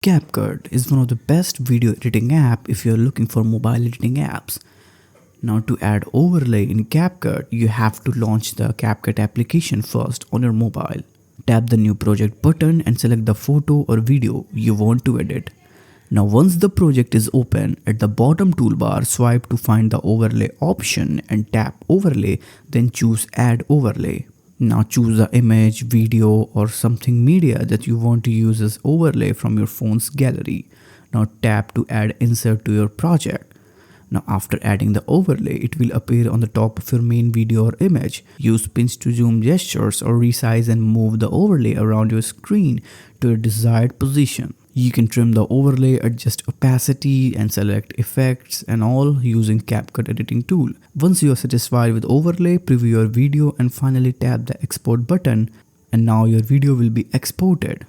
CapCut is one of the best video editing app if you're looking for mobile editing apps. Now to add overlay in CapCut, you have to launch the CapCut application first on your mobile. Tap the new project button and select the photo or video you want to edit. Now once the project is open, at the bottom toolbar swipe to find the overlay option and tap overlay, then choose add overlay. Now choose the image, video or something media that you want to use as overlay from your phone's gallery. Now tap to add insert to your project. Now after adding the overlay, it will appear on the top of your main video or image. Use pinch to zoom gestures or resize and move the overlay around your screen to your desired position. You can trim the overlay, adjust opacity and select effects and all using CapCut editing tool. Once you are satisfied with overlay, preview your video and finally tap the export button and now your video will be exported.